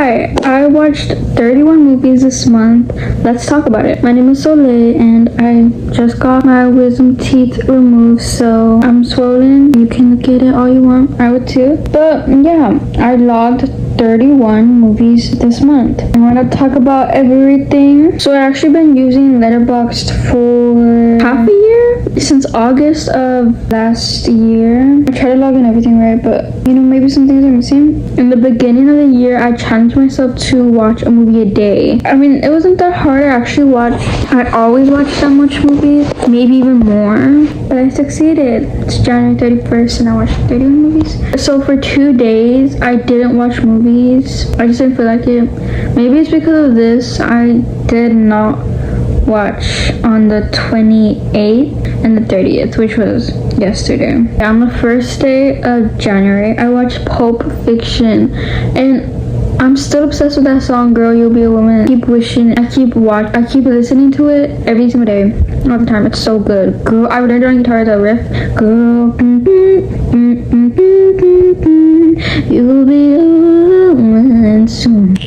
Hi, I watched 31 movies this month. Let's talk about it. My name is Soleil and I just got my wisdom teeth removed, so I'm swollen. You can look at it all you want. I would too. But yeah, I logged 31 movies this month. I want to talk about everything. So I've actually been using Letterboxd for half a year, since August of last year. I try to log in everything right, but maybe some things are missing. In the beginning of the year, I challenged myself to watch a movie a day. I mean, it wasn't that hard. I always watch that much movies, maybe even more, but I succeeded. It's January 31st and I watched 31 movies. So for 2 days, I didn't watch movies. I just didn't feel like it. Maybe it's because of this. I did not watch on the 28th and the 30th, which was yesterday. On the first day of January, I watched Pulp Fiction, and I'm still obsessed with that song, Girl, You'll Be a Woman. I keep listening to it every single day, all the time. It's so good. Girl, I learned it on guitar, the riff. Girl, you'll be a woman soon.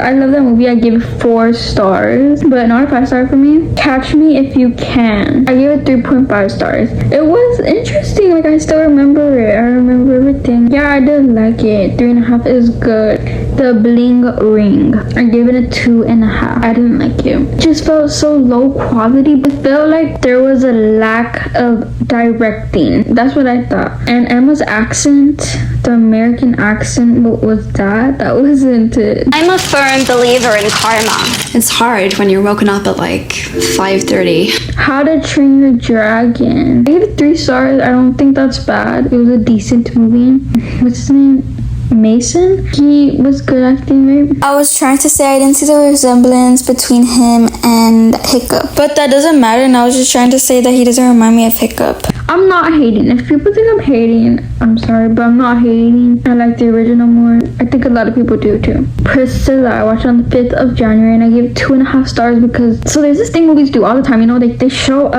I love that movie. I give it 4 stars, but not a 5-star for me. Catch Me If You Can. I gave it 3.5 stars. It was interesting. Like, I still remember it. I remember everything. Yeah, I did like it. 3.5 is good. The Bling Ring, I gave it a 2.5. I didn't like it. It just felt so low quality. It felt like there was a lack of directing. That's what I thought. And Emma's accent, the American accent, what was that? That wasn't it. I'm a firm believer in karma. It's hard when you're woken up at like 5:30. How to Train Your Dragon. I gave it 3 stars. I don't think that's bad. It was a decent movie. What's his name? Mason? He was good acting, right? I was trying to say I didn't see the resemblance between him and Hiccup, but that doesn't matter, and I was just trying to say that he doesn't remind me of Hiccup. I'm not hating. If people think I'm hating, I'm sorry, but I'm not hating. I like the original more. I think a lot of people do too. Priscilla, I watched on the 5th of January and I gave 2.5 stars because, so there's this thing movies do all the time, they show,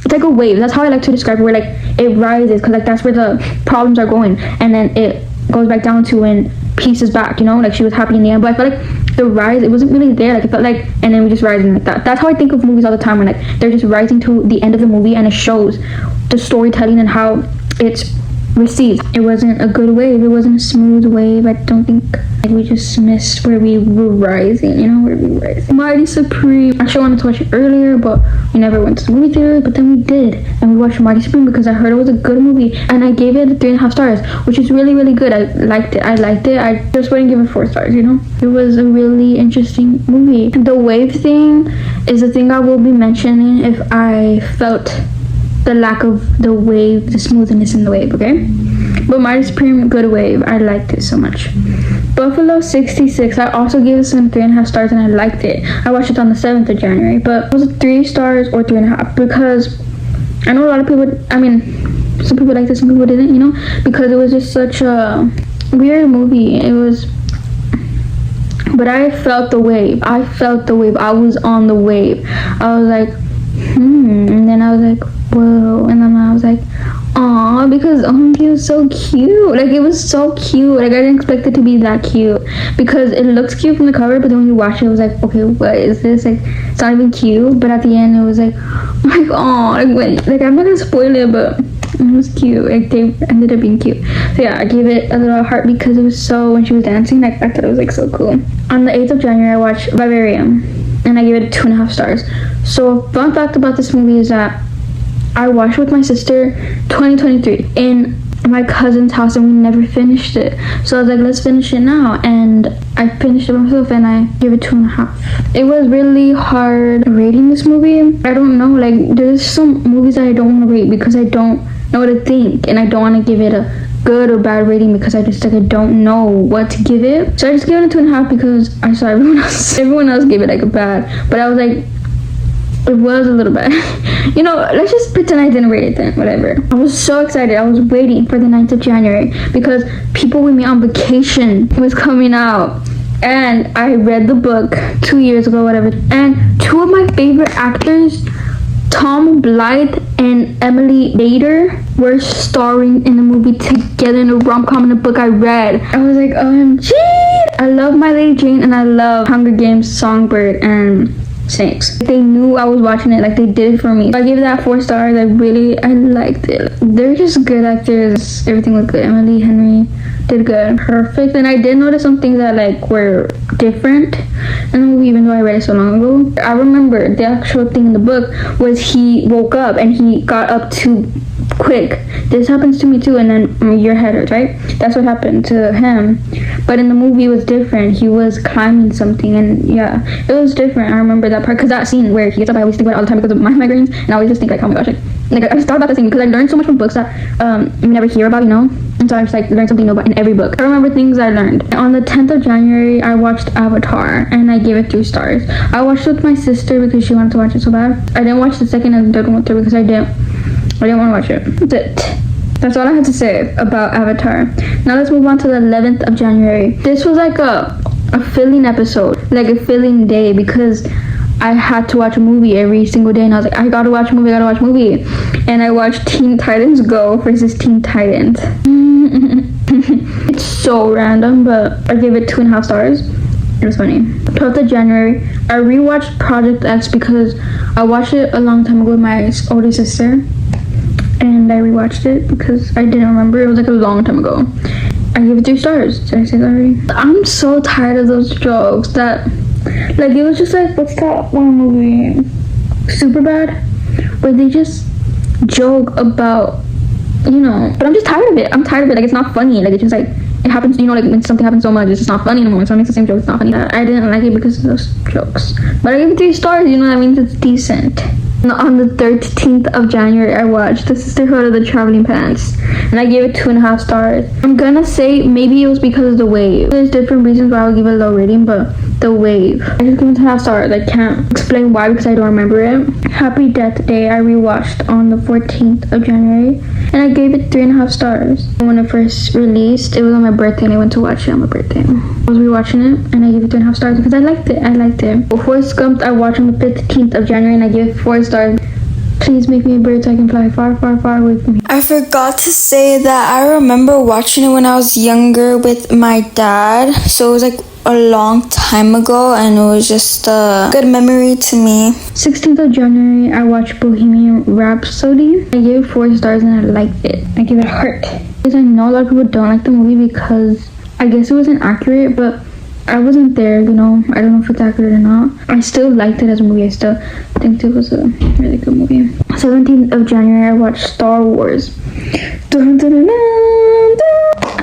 it's like a wave. That's how I like to describe it, where like it rises, because like that's where the problems are going, and then it goes back down to when peace is back, like she was happy in the end. But I felt like the rise, it wasn't really there. Like it felt like, and then we just rising like that. That's how I think of movies all the time, when like they're just rising to the end of the movie and it shows the storytelling and how it's received. It wasn't a good wave. It wasn't a smooth wave. I don't think, like, we just missed where we were rising, where we were rising. Mighty Supreme. Actually, I wanted to watch it earlier, but we never went to the movie theater, but then we did. And we watched Mighty Supreme because I heard it was a good movie. And I gave it 3.5 stars, which is really, really good. I liked it. I just wouldn't give it 4 stars, It was a really interesting movie. The wave thing is the thing I will be mentioning if I felt the lack of the wave, the smoothness in the wave, okay? But Mighty Supreme, good wave. I liked it so much. Buffalo 66, I also gave this 3.5 stars and I liked it. I watched it on the 7th of January, but it was 3 stars or 3.5 because I know a lot of people, some people liked it, some people didn't, because it was just such a weird movie. But I felt the wave. I was on the wave. I was like, and then I was like, whoa, and then I was like, aw, because he was so cute. Like, it was so cute. Like, I didn't expect it to be that cute, because it looks cute from the cover, but then when you watch it, it was like, okay, what is this? Like, it's not even cute. But at the end, it was like aw, like I'm not gonna spoil it, but it was cute. Like, they ended up being cute. So yeah, I gave it a little heart because it was so, when she was dancing, like, I thought it was like so cool. On the 8th of January, I watched Vivarium and I gave it 2.5 stars. So fun fact about this movie is that I watched with my sister 2023 in my cousin's house and we never finished it. So I was like, let's finish it now, and I finished it myself and I gave it 2.5. It was really hard rating this movie. I don't know, like, there's some movies that I don't want to rate because I don't know what to think, and I don't want to give it a good or bad rating because I just, like, I don't know what to give it. So I just gave it a 2.5 because I saw everyone else gave it like a bad, but I was like, it was a little bad. Let's just pretend I didn't rate it then, whatever. I was so excited. I was waiting for the 9th of January because People With Me on Vacation was coming out. And I read the book 2 years ago, whatever. And 2 of my favorite actors Tom Blythe and Emily Bader were starring in a movie together in a rom-com in a book I read. I was like, OMG! I love My Lady Jane and I love Hunger Games, Songbird, and Snakes. They knew I was watching it, like they did it for me. I gave that 4 stars. I liked it. They're just good actors. Everything was good. Emily Henry did good. Perfect. And I did notice some things that like were different in the movie, even though I read it so long ago. I remember the actual thing in the book was he woke up and he got up too quick. This happens to me too, and then your head hurts, right? That's what happened to him. But in the movie it was different. He was climbing something, and yeah, it was different. I remember that part, because that scene where he gets up, I always think about it all the time because of my migraines, and I always just think like, oh my gosh, like I just thought about that scene because I learned so much from books that you never hear about, you know? And so I just like learned something new about in every book. I remember things I learned. On the 10th of January, I watched Avatar, and I gave it 3 stars. I watched it with my sister because she wanted to watch it so bad. I didn't watch the second and third one with her because I didn't want to watch it. That's it. That's all I had to say about Avatar. Now let's move on to the 11th of January. This was like a filling episode, like a filling day, because I had to watch a movie every single day, and I was like, I gotta watch a movie. And I watched Teen Titans Go versus Teen Titans. It's so random, but I gave it 2.5 stars. It was funny. 12th of January, I rewatched Project X because I watched it a long time ago with my older sister. And I rewatched it because I didn't remember. It was like a long time ago. I gave it 3 stars. Did I say that already? I'm so tired of those jokes that, like, it was just like, what's that one movie? Superbad? Where they just joke about, you know, but I'm just tired of it. Like, it's not funny. Like, it's just like, it happens, you know, like when something happens so much, it's just not funny anymore. So it makes the same joke, it's not funny. I didn't like it because of those jokes. But I gave it 3 stars, you know, that means it's decent. On the 13th of January, I watched The Sisterhood of the Traveling Pants, and I gave it 2.5 stars. I'm gonna say maybe it was because of the wave. There's different reasons why I would give it a low rating, but the wave. I just give it 2.5 stars. I can't explain why because I don't remember it. Happy Death Day, I rewatched on the 14th of January, and I gave it 3.5 stars. When it first released, it was on my birthday, and I went to watch it on my birthday. I was rewatching it, and I gave it 2.5 stars because I liked it. Forrest Gump, I watched on the 15th of January, and I gave it 4 stars. Please make me a bird so I can fly far, far, far away from here. I forgot to say that I remember watching it when I was younger with my dad. So it was like a long time ago, and it was just a good memory to me. 16th of January, I watched Bohemian Rhapsody. I gave it 4 stars and I liked it. I gave it a heart. Because I know a lot of people don't like the movie because I guess it wasn't accurate, but I wasn't there, you know. I don't know if it's accurate or not. I still liked it as a movie. I still think it was a really good movie. 17th of January, I watched Star Wars. Dun, dun, dun, dun, dun.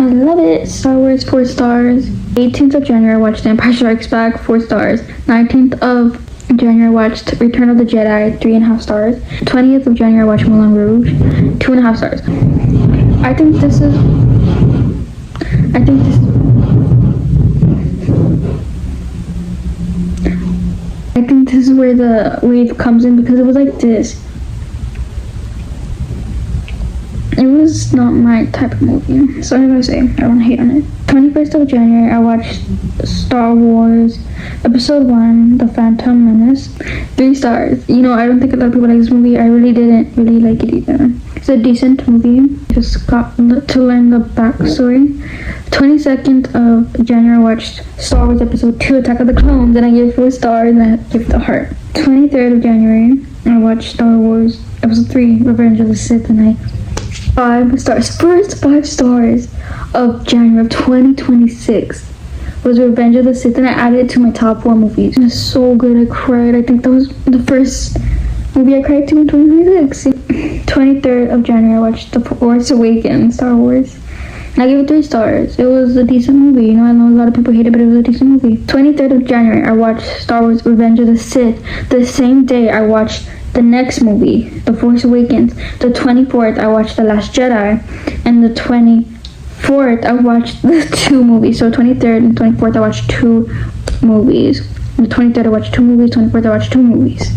I love it. Star Wars, 4 stars. 18th of January, I watched Empire Strikes Back, 4 stars. 19th of January, I watched Return of the Jedi, 3.5 stars. 20th of January, I watched Moulin Rouge, 2.5 stars. I think this is where the wave comes in, because it was like this. It was not my type of movie. So I'm gonna say, I don't want to hate on it. 21st of January, I watched Star Wars Episode 1, The Phantom Menace. 3 stars. You know, I don't think a lot of people like this movie. I really didn't really like it either. It's a decent movie. Just got to learn the backstory. 22nd of January, I watched Star Wars Episode 2, Attack of the Clones, and I gave it 4 stars and I gave it a heart. 23rd of January, I watched Star Wars Episode 3, Revenge of the Sith, and I 5 stars. First 5 stars of January of 2026 was Revenge of the Sith, and I added it to my top 4 movies. It was so good. I cried. I think that was the first movie I cried to in 2026. 23rd of January, I watched The Force Awakens, Star Wars, and I gave it 3 stars. It was a decent movie. You know, I know a lot of people hate it, but it was a decent movie. 23rd of January, I watched Star Wars Revenge of the Sith. The same day, I watched the next movie, The Force Awakens. The 24th, I watched The Last Jedi. And the 24th, I watched the 2 movies. So 23rd and 24th, I watched 2 movies. The 23rd, I watched 2 movies. 24th, I watched 2 movies.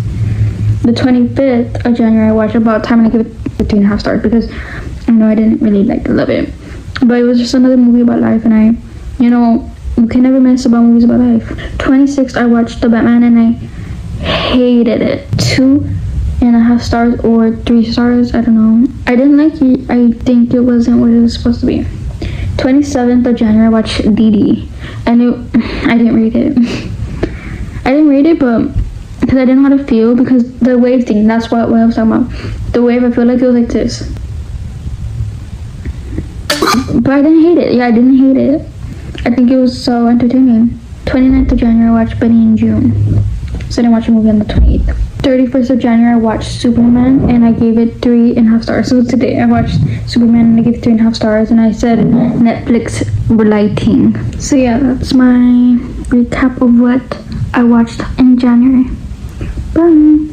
The 25th of January, I watched About Time, and I give it 3.5 stars because I know I didn't really love it. But it was just another movie about life, and you know, you can never miss about movies about life. 26th, I watched The Batman, and I hated it. 2 2.5 stars or 3 stars. I don't know. I didn't like it. I think it wasn't what it was supposed to be. 27th of January, I watched DD, and I didn't rate it. I didn't rate it, but because I didn't know how to feel, because the wave thing, that's what I was talking about. The wave, I feel like it was like this. But I didn't hate it. Yeah, I didn't hate it. I think it was so entertaining. 29th of January, I watched Benny and June. So I didn't watch a movie on the 28th. 31st of January, I watched Superman, and I gave it 3.5 stars. So today I watched Superman and I gave it 3.5 stars, and I said Netflix relighting. So yeah, that's my recap of what I watched in January. Bye.